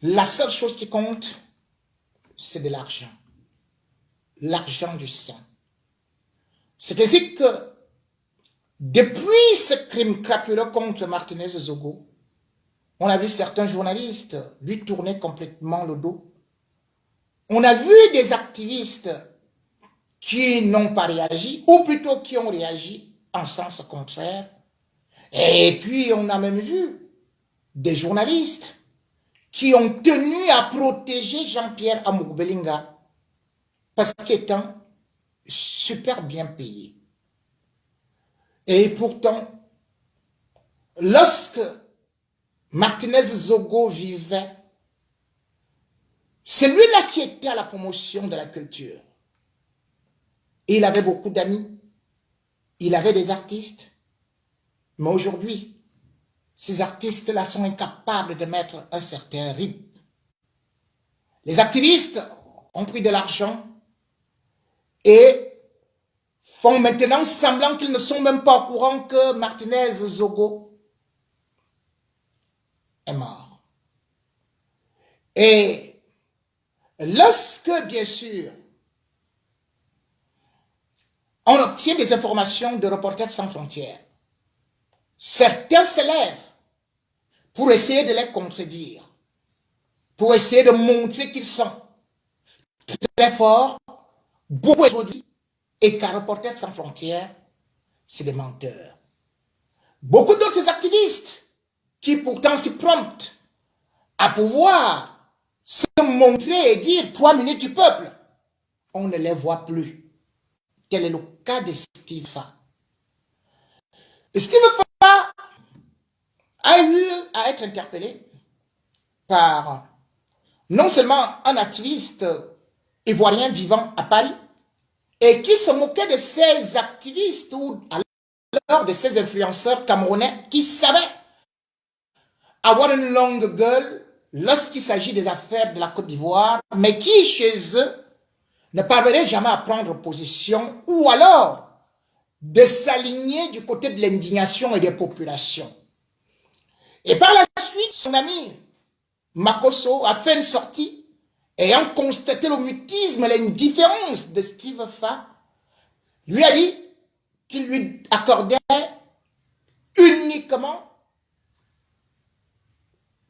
La seule chose qui compte, c'est de l'argent. L'argent du sang. C'est ainsi que, depuis ce crime crapuleux contre Martinez Zogo, on a vu certains journalistes lui tourner complètement le dos. On a vu des activistes qui n'ont pas réagi, ou plutôt qui ont réagi en sens contraire. Et puis, on a même vu des journalistes qui ont tenu à protéger Jean-Pierre Amougbelinga parce qu'étant super bien payé. Et pourtant, lorsque Martinez Zogo vivait, c'est lui-là qui était à la promotion de la culture. Et il avait beaucoup d'amis, il avait des artistes, mais aujourd'hui, ces artistes-là sont incapables de mettre un certain rythme. Les activistes ont pris de l'argent et font maintenant semblant qu'ils ne sont même pas au courant que Martinez Zogo est mort. Et lorsque, bien sûr, on obtient des informations de Reporters sans frontières, certains se lèvent pour essayer de les contredire, pour essayer de montrer qu'ils sont très forts, beaucoup aujourd'hui, et qu'à Reporters sans frontières, c'est des menteurs. Beaucoup d'autres activistes qui pourtant s'y promptent à pouvoir se montrer et dire 3 minutes du peuple, on ne les voit plus. Tel est le cas de Steve Fa. Et Steve Fa a eu à être interpellé par non seulement un activiste ivoirien vivant à Paris et qui se moquait de ces activistes ou alors de ces influenceurs camerounais qui savaient avoir une longue gueule lorsqu'il s'agit des affaires de la Côte d'Ivoire, mais qui chez eux ne parvenaient jamais à prendre position ou alors de s'aligner du côté de l'indignation et des populations. Et par la suite, son ami Makosso a fait une sortie ayant constaté le mutisme et l'indifférence de Steve Fa, lui a dit qu'il lui accordait uniquement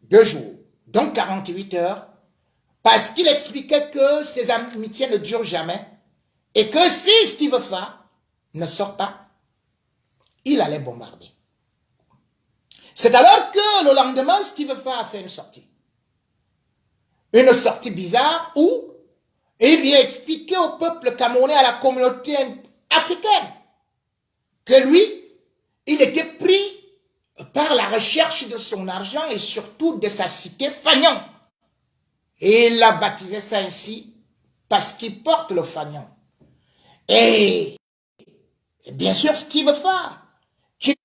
2 jours, donc 48 heures, parce qu'il expliquait que ses amitiés ne durent jamais et que si Steve Fa ne sort pas, il allait bombarder. C'est alors que le lendemain, Steve Fa a fait une sortie. Une sortie bizarre où il vient expliquer au peuple camerounais, à la communauté africaine, que lui, il était pris par la recherche de son argent et surtout de sa cité fanion. Et il a baptisé ça ainsi parce qu'il porte le fanion. Et bien sûr, Steve Fa, qui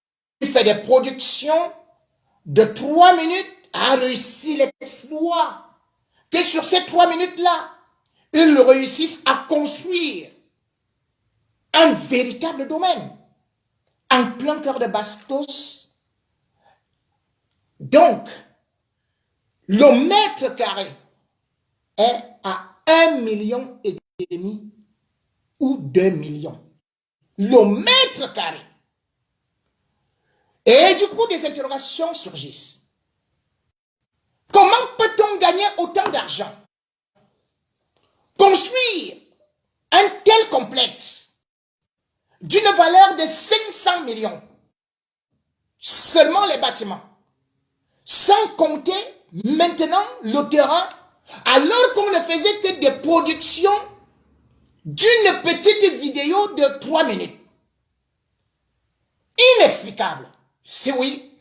fait des productions de 3 minutes, a réussi l'exploit que sur ces 3 minutes-là, ils réussissent à construire un véritable domaine en plein cœur de Bastos. Donc, le mètre carré est à 1,5 million ou 2 millions. Le mètre carré. Et du coup, des interrogations surgissent. Comment peut-on gagner autant d'argent? Construire un tel complexe d'une valeur de 500 millions, seulement les bâtiments, sans compter maintenant le terrain, alors qu'on ne faisait que des productions d'une petite vidéo de 3 minutes. Inexplicable. C'est oui,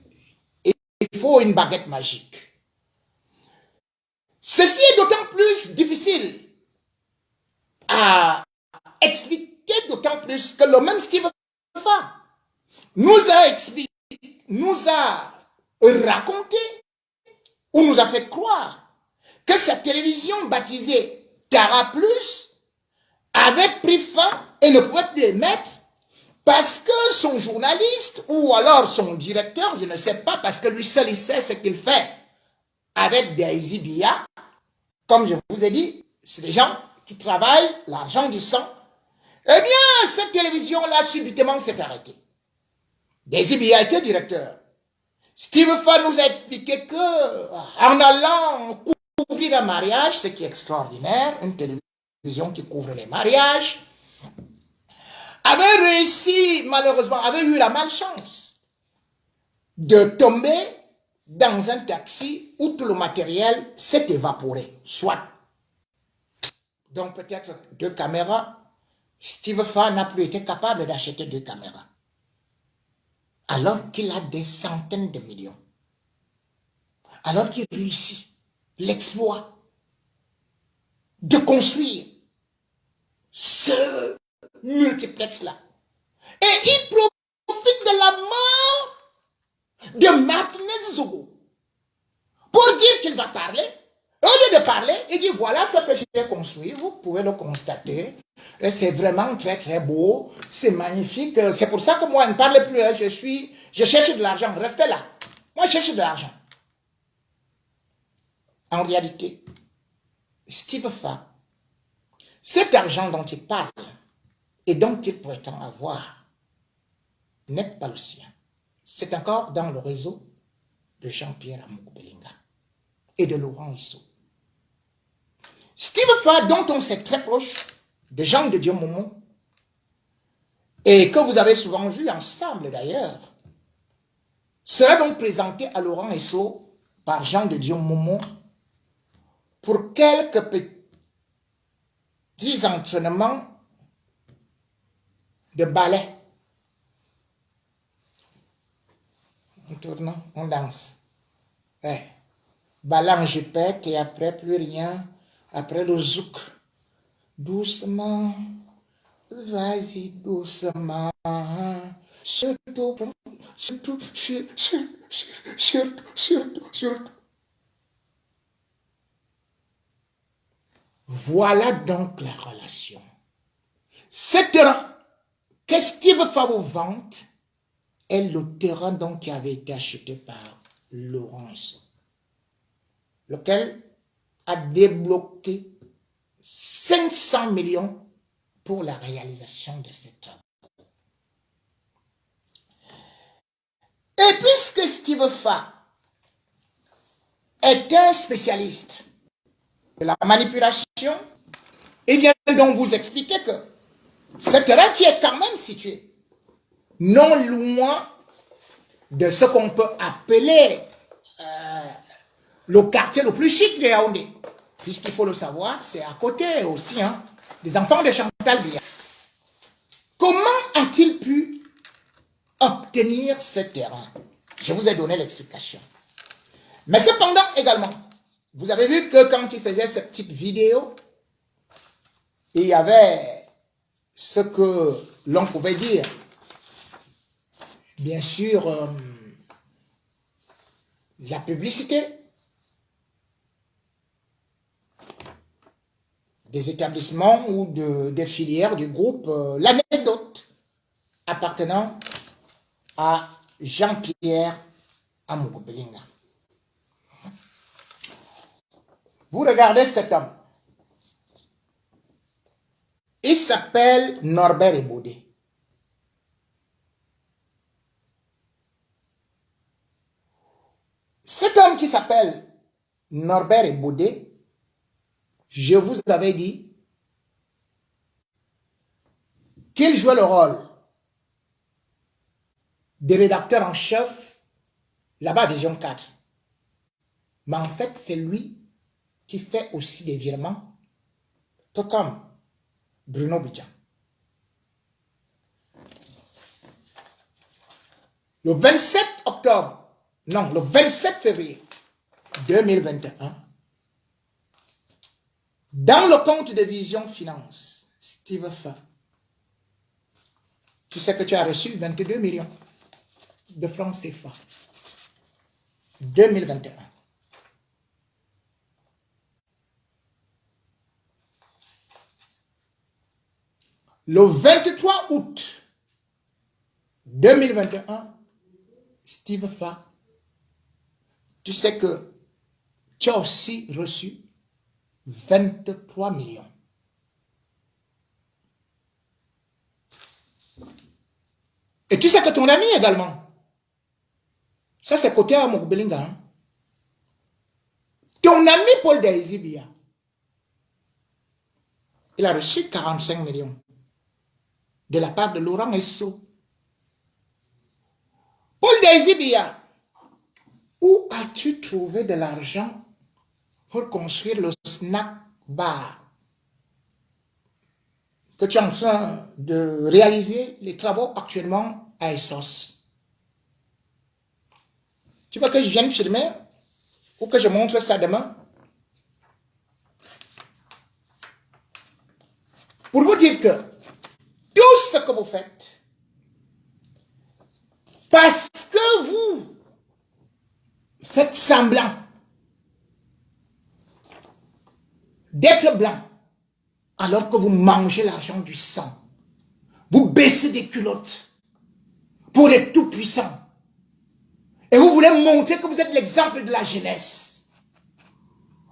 il faut une baguette magique. Ceci est d'autant plus difficile à expliquer, d'autant plus que le même Steve Fa nous a expliqué, nous a raconté ou nous a fait croire que sa télévision baptisée Tara Plus avait pris fin et ne pouvait plus émettre parce que son journaliste ou alors son directeur, je ne sais pas, parce que lui seul il sait ce qu'il fait avec Daisy Bia, comme je vous ai dit, c'est des gens qui travaillent l'argent du sang. Eh bien, cette télévision-là, subitement, s'est arrêtée. Daisy Bia était directeur. Steve Fa nous a expliqué que, en allant couvrir un mariage, ce qui est extraordinaire, une télévision qui couvre les mariages, avait réussi, malheureusement, avait eu la malchance de tomber dans un taxi où tout le matériel s'est évaporé. Soit. Donc peut-être 2 caméras. Steve Fa n'a plus été capable d'acheter 2 caméras. Alors qu'il a des centaines de millions. Alors qu'il réussit l'exploit de construire ce multiplex-là. Et il profite de la mort de Martinez Zogo pour dire qu'il va parler. Au lieu de parler, il dit voilà ce que j'ai construit, vous pouvez le constater. C'est vraiment très très beau, c'est magnifique. C'est pour ça que moi, je ne parle plus, je cherche de l'argent, restez là. Moi, je cherche de l'argent. En réalité, Steve Fa, cet argent dont il parle et dont il prétend avoir n'est pas le sien. C'est encore dans le réseau de Jean-Pierre Amogo-Belinga et de Laurent Isso. Steve Fa, dont on s'est très proche, de Jean de Dieu Momo, et que vous avez souvent vu ensemble d'ailleurs, sera donc présenté à Laurent Isso par Jean de Dieu Momo pour quelques petits entraînements de ballet. On tourne, on danse. Ballet en jupette et après plus rien. Après le zouk. Doucement. Vas-y doucement. Surtout. Voilà donc la relation. Ce terrain que Steve Fa vous vante est le terrain donc qui avait été acheté par Laurent Isso, lequel a débloqué 500 millions pour la réalisation de ces travaux. Et puisque Steve Fa est un spécialiste de la manipulation, il vient donc vous expliquer que ce terrain qui est quand même situé non loin de ce qu'on peut appeler le quartier le plus chic de Yaoundé. Puisqu'il faut le savoir, c'est à côté aussi des enfants de Chantal Biya. Comment a-t-il pu obtenir ce terrain? Je vous ai donné l'explication. Mais cependant également, vous avez vu que quand il faisait cette petite vidéo, il y avait ce que l'on pouvait dire, bien sûr, la publicité des établissements ou des filières du groupe, l'anecdote appartenant à Jean-Pierre Amogo-Belinga. Vous regardez cet homme. Il s'appelle Norbert Ebodé. Cet homme qui s'appelle Norbert Ebodé, je vous avais dit qu'il jouait le rôle de rédacteur en chef là-bas à Vision 4. Mais en fait, c'est lui qui fait aussi des virements, tout comme Bruno Bidjan. Le 27 octobre, non, le 27 février 2021, dans le compte de Vision Finance, Steve Fa, tu sais que tu as reçu 22 millions de francs CFA. 2021. Le 23 août 2021, Steve Fa, tu sais que tu as aussi reçu 23 millions. Et tu sais que ton ami également, ça c'est côté à Mokubelinga, hein? Ton ami Paul Daisy, il a reçu 45 millions de la part de Laurent Esso. Paul Daisy, où as-tu trouvé de l'argent pour construire le snack bar que tu es en train de réaliser les travaux actuellement à Essos? Tu veux que je vienne filmer ou que je montre ça demain? Pour vous dire que tout ce que vous faites, parce que vous faites semblant d'être blanc, alors que vous mangez l'argent du sang, vous baissez des culottes pour les tout-puissants. Et vous voulez montrer que vous êtes l'exemple de la jeunesse.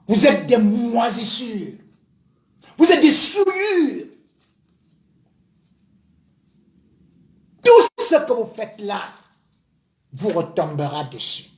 Vous êtes des moisissures. Vous êtes des souillures. Tout ce que vous faites là vous retombera dessus.